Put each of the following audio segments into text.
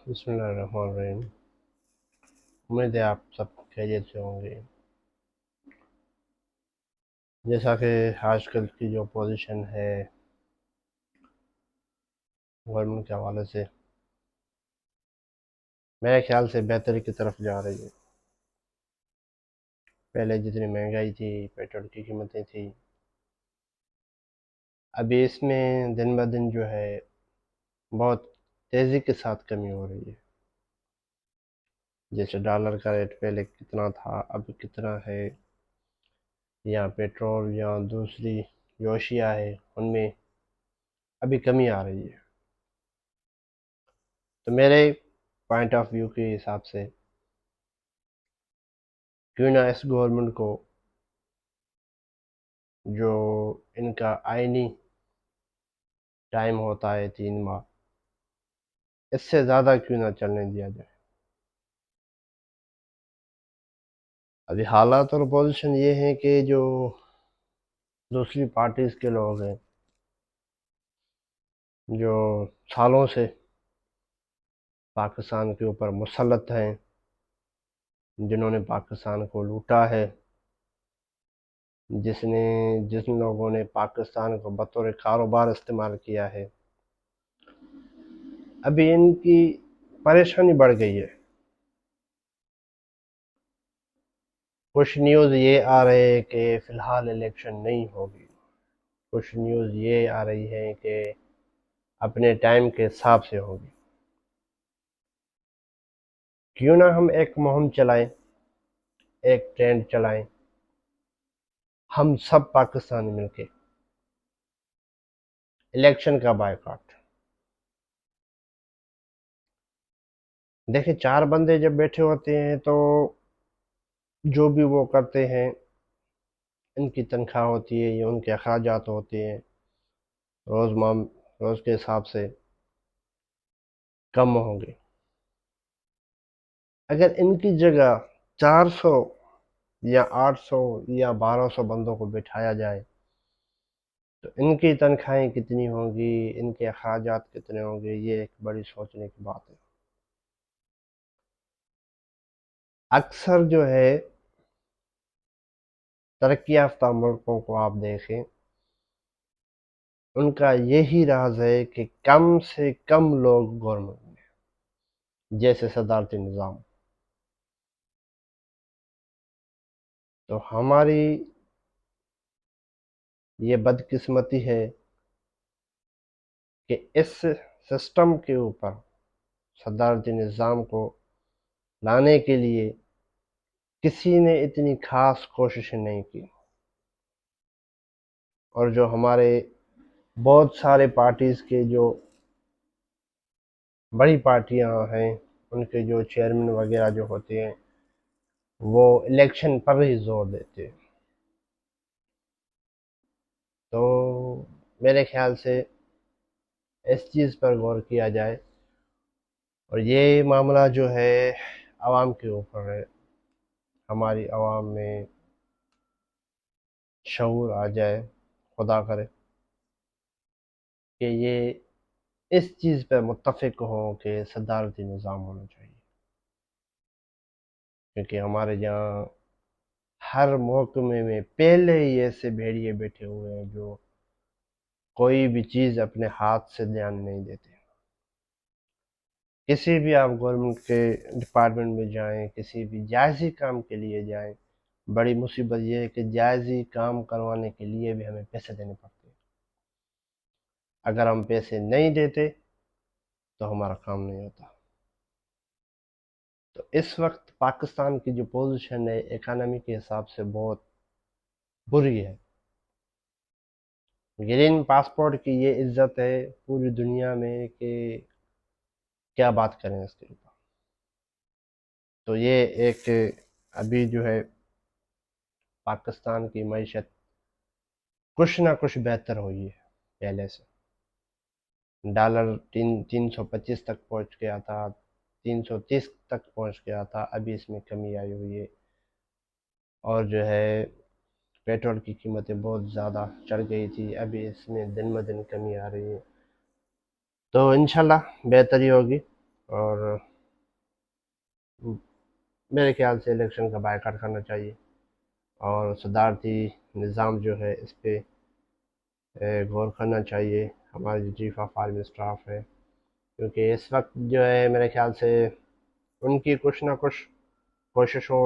بسم اللہ الرحمن الرحیم۔ امید ہے آپ سب خیریت سے ہوں گے۔ جیسا کہ آج کل کی جو پوزیشن ہے گورنمنٹ کے حوالے سے میرے خیال سے بہتری کی طرف جا رہی ہے۔ پہلے جتنی مہنگائی تھی، پیٹرول کی قیمتیں تھیں، ابھی اس میں دن بہ دن جو ہے بہت تیزی کے ساتھ کمی ہو رہی ہے۔ جیسے ڈالر کا ریٹ پہلے کتنا تھا، اب کتنا ہے، یا پیٹرول یا دوسری جو اشیاء ہے ان میں ابھی کمی آ رہی ہے۔ تو میرے پوائنٹ آف ویو کے حساب سے کیوں نہ اس گورنمنٹ کو جو ان کا آئینی ٹائم ہوتا ہے 3 ماہ، اس سے زیادہ کیوں نہ چلنے دیا جائے۔ ابھی حالات اور پوزیشن یہ ہیں کہ جو دوسری پارٹیز کے لوگ ہیں جو سالوں سے پاکستان کے اوپر مسلط ہیں، جنہوں نے پاکستان کو لوٹا ہے، جن لوگوں نے پاکستان کو بطور کاروبار استعمال کیا ہے، ابھی ان کی پریشانی بڑھ گئی ہے۔ کچھ نیوز یہ آ رہے ہیں کہ فی الحال الیکشن نہیں ہوگی، کچھ نیوز یہ آ رہی ہے کہ اپنے ٹائم کے حساب سے ہوگی۔ کیوں نہ ہم ایک مہم چلائیں، ایک ٹرینڈ چلائیں، ہم سب پاکستانی مل کے الیکشن کا بائیکاٹ۔ دیکھیں، 4 بندے جب بیٹھے ہوتے ہیں تو جو بھی وہ کرتے ہیں، ان کی تنخواہ ہوتی ہے یا ان کے اخراجات ہوتے ہیں، روز کے حساب سے کم ہوں گے۔ اگر ان کی جگہ 400 یا 800 یا 1200 بندوں کو بٹھایا جائے تو ان کی تنخواہیں کتنی ہوں گی، ان کے اخراجات کتنے ہوں گے، یہ ایک بڑی سوچنے کی بات ہے۔ اکثر جو ہے ترقی یافتہ ملکوں کو آپ دیکھیں، ان کا یہی راز ہے کہ کم سے کم لوگ گورنمنٹ میں، جیسے صدارتی نظام۔ تو ہماری یہ بدقسمتی ہے کہ اس سسٹم کے اوپر صدارتی نظام کو لانے کے لیے کسی نے اتنی خاص کوشش نہیں کی، اور جو ہمارے بہت سارے پارٹیز کے جو بڑی پارٹیاں ہیں، ان کے جو چیئرمین وغیرہ جو ہوتے ہیں، وہ الیکشن پر ہی زور دیتے ہیں۔ تو میرے خیال سے اس چیز پر غور کیا جائے، اور یہ معاملہ جو ہے عوام کے اوپر ہے۔ ہماری عوام میں شعور آ جائے، خدا کرے کہ یہ اس چیز پہ متفق ہوں کہ صدارتی نظام ہونا چاہیے، کیونکہ ہمارے یہاں ہر محکمے میں پہلے ہی ایسے بھیڑیے بیٹھے ہوئے ہیں جو کوئی بھی چیز اپنے ہاتھ سے دھیان نہیں دیتے۔ کسی بھی آپ گورنمنٹ کے ڈپارٹمنٹ میں جائیں، کسی بھی جائزی کام کے لیے جائیں، بڑی مصیبت یہ ہے کہ جائزی کام کروانے کے لیے بھی ہمیں پیسے دینے پڑتے ہیں۔ اگر ہم پیسے نہیں دیتے تو ہمارا کام نہیں ہوتا۔ تو اس وقت پاکستان کی جو پوزیشن ہے اکانومی کے حساب سے بہت بری ہے۔ گرین پاسپورٹ کی یہ عزت ہے پوری دنیا میں کہ کیا بات کریں اس کے اوپر۔ تو یہ ایک ابھی جو ہے پاکستان کی معیشت کچھ نہ کچھ بہتر ہوئی ہے پہلے سے۔ ڈالر 325 تک پہنچ گیا تھا، 330 تک پہنچ گیا تھا، ابھی اس میں کمی آئی ہوئی ہے۔ اور جو ہے پیٹرول کی قیمتیں بہت زیادہ چڑھ گئی تھی، ابھی اس میں دن بہ دن کمی آ رہی ہے۔ تو انشاءاللہ بہتری ہوگی۔ اور میرے خیال سے الیکشن کا بائیکاٹ کرنا چاہیے، اور صدارتی نظام جو ہے اس پہ غور کرنا چاہیے ہمارے جو چیف آف آرمی اسٹاف ہے، کیونکہ اس وقت جو ہے میرے خیال سے ان کی کچھ نہ کچھ کوششوں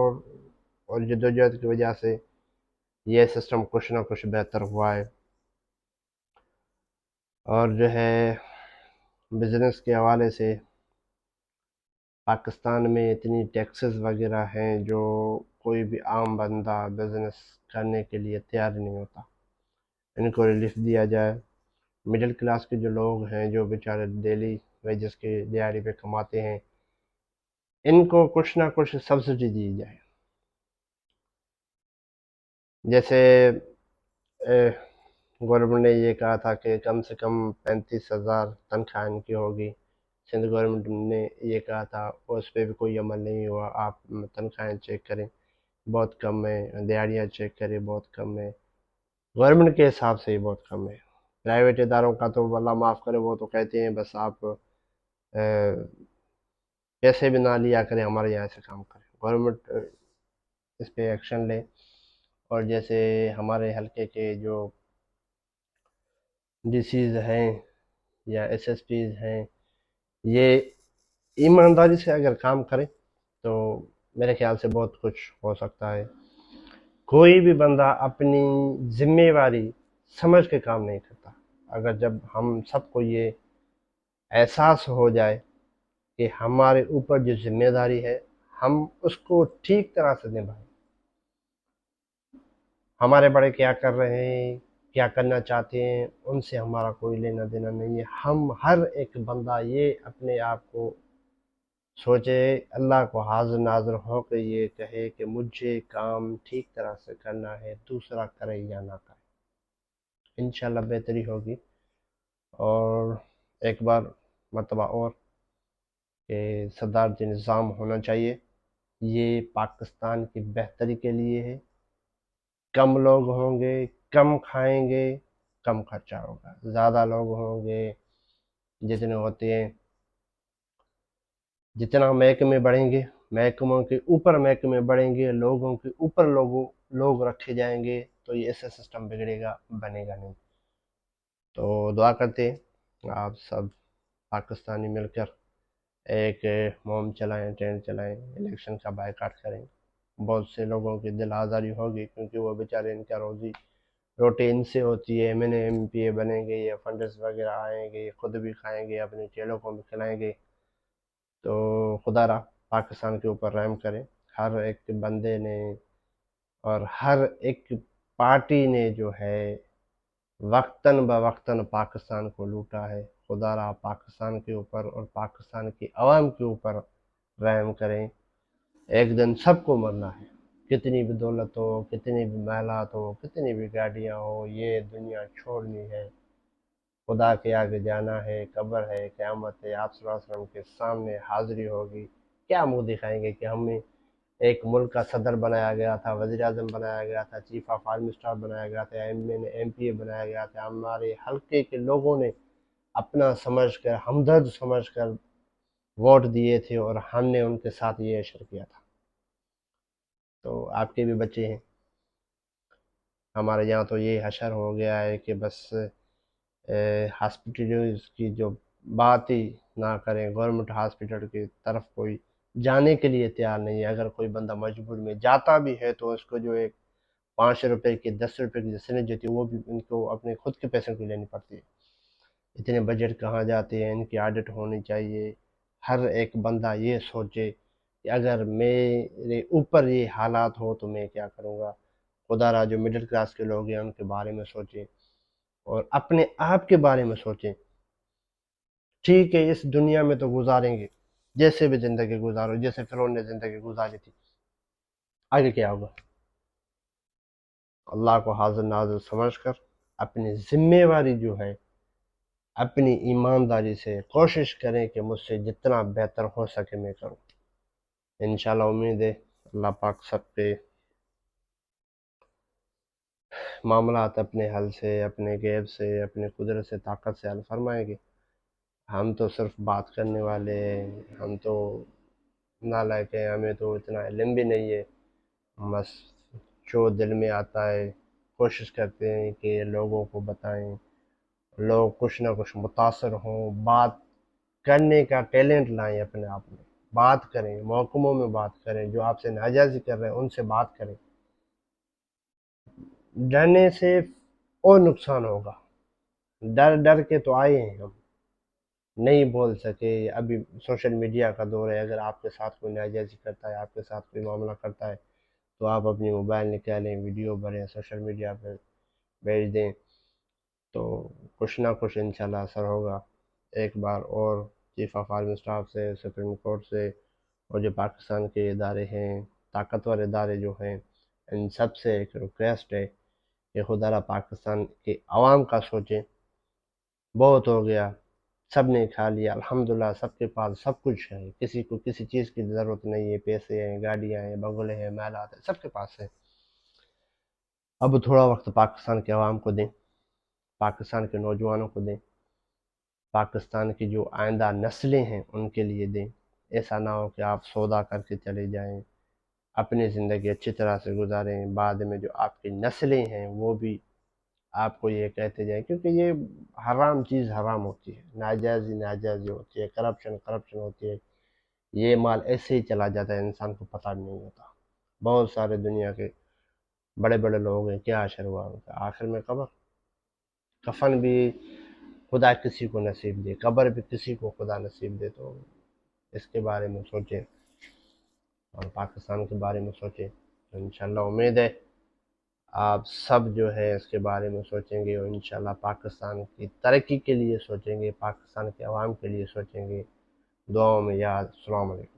اور جدوجہد کی وجہ سے یہ سسٹم کچھ نہ کچھ بہتر ہوا ہے۔ اور جو ہے بزنس کے حوالے سے پاکستان میں اتنی ٹیکسز وغیرہ ہیں جو کوئی بھی عام بندہ بزنس کرنے کے لیے تیار نہیں ہوتا، ان کو ریلیف دیا جائے۔ مڈل کلاس کے جو لوگ ہیں جو بیچارے ڈیلی ویجز کے دیہڑی پہ کماتے ہیں، ان کو کچھ نہ کچھ سبسڈی دی جائے، جیسے گورنمنٹ نے یہ کہا تھا کہ کم سے کم 35,000 تنخواہ ان کی ہوگی، سندھ گورنمنٹ نے یہ کہا تھا، اس پہ بھی کوئی عمل نہیں ہوا۔ آپ تنخواہیں چیک کریں بہت کم ہے، دیہڑیاں چیک کریں بہت کم ہے، گورنمنٹ کے حساب سے ہی بہت کم ہے۔ پرائیویٹ اداروں کا تو اللہ معاف کرے، وہ تو کہتے ہیں بس آپ پیسے بھی نہ لیا کریں، ہمارے یہاں سے کام کریں۔ گورنمنٹ اس پہ ایکشن لے، اور جیسے ہمارے حلقے کے جو ڈی سیز ہیں یا ایس ایس پیز ہیں، یہ ایمانداری سے اگر کام کریں تو میرے خیال سے بہت کچھ ہو سکتا ہے۔ کوئی بھی بندہ اپنی ذمہ داری سمجھ کے کام نہیں کرتا۔ اگر جب ہم سب کو یہ احساس ہو جائے کہ ہمارے اوپر جو ذمہ داری ہے ہم اس کو ٹھیک طرح سے نبھائیں، ہمارے بڑے کیا کر رہے ہیں، کیا کرنا چاہتے ہیں، ان سے ہمارا کوئی لینا دینا نہیں ہے۔ ہم ہر ایک بندہ یہ اپنے آپ کو سوچے، اللہ کو حاضر ناظر ہو کے یہ کہے کہ مجھے کام ٹھیک طرح سے کرنا ہے، دوسرا کرے یا نہ کرے، انشاءاللہ بہتری ہوگی۔ اور ایک بار مرتبہ اور کہ صدارتی نظام ہونا چاہیے، یہ پاکستان کی بہتری کے لیے ہے۔ کم لوگ ہوں گے، کم کھائیں گے، کم خرچہ ہوگا۔ زیادہ لوگ ہوں گے، جتنے ہوتے ہیں، جتنا محکمے بڑھیں گے، محکموں کے اوپر محکمے بڑھیں گے، لوگوں کے اوپر لوگ رکھے جائیں گے، تو یہ ایسا سسٹم بگڑے گا، بنے گا نہیں۔ تو دعا کرتے ہیں آپ سب پاکستانی مل کر ایک مہم چلائیں، ٹرین چلائیں، الیکشن کا بائیکاٹ کریں۔ بہت سے لوگوں کی دل آزاری ہوگی، کیونکہ وہ بیچارے ان کا روزی روٹی ان سے ہوتی ہے۔ ایم پی اے بنیں گے یا فنڈز وغیرہ آئیں گے، خود بھی کھائیں گے، اپنے چیلوں کو بھی کھلائیں گے۔ تو خدا را پاکستان کے اوپر رحم کرے۔ ہر ایک بندے نے اور ہر ایک پارٹی نے جو ہے وقتاً بوقتاً پاکستان کو لوٹا ہے۔ خدا را پاکستان کے اوپر اور پاکستان کی عوام کے اوپر رحم کریں۔ ایک دن سب کو مرنا ہے، کتنی بھی دولت ہو، کتنی بھی محلات ہو، کتنی بھی گاڑیاں ہو، یہ دنیا چھوڑنی ہے، خدا کے آگے جانا ہے، قبر ہے، قیامت ہے، آپ صلی اللہ علیہ وسلم کے سامنے حاضری ہوگی۔ کیا منہ دکھائیں گے کہ ہمیں ایک ملک کا صدر بنایا گیا تھا، وزیر اعظم بنایا گیا تھا، چیف آف آرمی اسٹاف بنایا گیا تھا، ایم پی اے بنایا گیا تھا، ہمارے حلقے کے لوگوں نے اپنا سمجھ کر، ہمدرد سمجھ کر ووٹ دیے تھے، اور ہم نے ان کے ساتھ یہ اشر کیا تھا۔ تو آپ کے بھی بچے ہیں، ہمارے یہاں تو یہ حشر ہو گیا ہے کہ بس ہاسپٹلز کی جو بات ہی نہ کریں، گورنمنٹ ہاسپٹل کی طرف کوئی جانے کے لیے تیار نہیں ہے۔ اگر کوئی بندہ مجبور میں جاتا بھی ہے تو اس کو جو ایک 5 روپے کی 10 روپے کی سرنج ہوتی ہے، وہ بھی ان کو اپنے خود کے پیسوں کی لینی پڑتی ہے۔ اتنے بجٹ کہاں جاتے ہیں، ان کی آڈٹ ہونی چاہیے۔ ہر ایک بندہ یہ سوچے کہ اگر میرے اوپر یہ حالات ہو تو میں کیا کروں گا۔ خدا را جو مڈل کلاس کے لوگ ہیں ان کے بارے میں سوچیں، اور اپنے آپ کے بارے میں سوچیں۔ ٹھیک ہے، اس دنیا میں تو گزاریں گے، جیسے بھی زندگی گزارو، جیسے فرعون نے زندگی گزاری تھی، آگے کیا ہوگا؟ اللہ کو حاضر ناظر سمجھ کر اپنی ذمہ داری جو ہے اپنی ایمانداری سے کوشش کریں کہ مجھ سے جتنا بہتر ہو سکے میں کروں۔ انشاءاللہ امید ہے اللہ پاک سب کے معاملات اپنے حل سے، اپنے غیب سے، اپنے قدرت سے، طاقت سے حل فرمائیں گے۔ ہم تو صرف بات کرنے والے ہیں، ہم تو نالائق ہیں، ہمیں تو اتنا علم بھی نہیں ہے، بس جو دل میں آتا ہے کوشش کرتے ہیں کہ لوگوں کو بتائیں، لوگ کچھ نہ کچھ متاثر ہوں، بات کرنے کا ٹیلنٹ لائیں اپنے آپ میں، بات کریں، محکموں میں بات کریں، جو آپ سے ناجائزی کر رہے ہیں ان سے بات کریں۔ ڈرنے سے اور نقصان ہوگا، ڈر ڈر کے تو آئے ہیں ہم، نہیں بول سکے۔ ابھی سوشل میڈیا کا دور ہے، اگر آپ کے ساتھ کوئی ناجائزی کرتا ہے، آپ کے ساتھ کوئی معاملہ کرتا ہے، تو آپ اپنی موبائل نکالیں، ویڈیو بھریں، سوشل میڈیا پہ بھیج دیں، تو کچھ نہ کچھ انشاءاللہ اثر ہوگا۔ ایک بار اور چیف آف آرمی اسٹاف سے، سپریم کورٹ سے، اور جو پاکستان کے ادارے ہیں، طاقتور ادارے جو ہیں، ان سب سے ایک ریکویسٹ ہے کہ خدا را پاکستان کے عوام کا سوچیں۔ بہت ہو گیا، سب نے کھا لیا، الحمدللہ سب کے پاس سب کچھ ہے، کسی کو کسی چیز کی ضرورت نہیں ہے، پیسے ہیں، گاڑیاں ہیں، بنگلے ہیں، محلات ہیں، سب کے پاس ہے۔ اب تھوڑا وقت پاکستان کے عوام کو دیں، پاکستان کے نوجوانوں کو دیں، پاکستان کی جو آئندہ نسلیں ہیں ان کے لیے دیں۔ ایسا نہ ہو کہ آپ سودا کر کے چلے جائیں، اپنی زندگی اچھی طرح سے گزاریں، بعد میں جو آپ کی نسلیں ہیں وہ بھی آپ کو یہ کہتے جائیں، کیونکہ یہ حرام چیز حرام ہوتی ہے، ناجائزی ناجائزی ہوتی ہے، کرپشن کرپشن ہوتی ہے، یہ مال ایسے ہی چلا جاتا ہے، انسان کو پتہ بھی نہیں ہوتا۔ بہت سارے دنیا کے بڑے بڑے لوگ ہیں، کیا حشر ہوا ان کا، آخر میں قبر، کفن بھی خدا کسی کو نصیب دے، قبر بھی کسی کو خدا نصیب دے، تو اس کے بارے میں سوچیں اور پاکستان کے بارے میں سوچیں، تو انشاءاللہ امید ہے آپ سب جو ہے اس کے بارے میں سوچیں گے، اور انشاءاللہ پاکستان کی ترقی کے لیے سوچیں گے، پاکستان کے عوام کے لیے سوچیں گے۔ دعاؤں میں یاد۔ السلام علیکم۔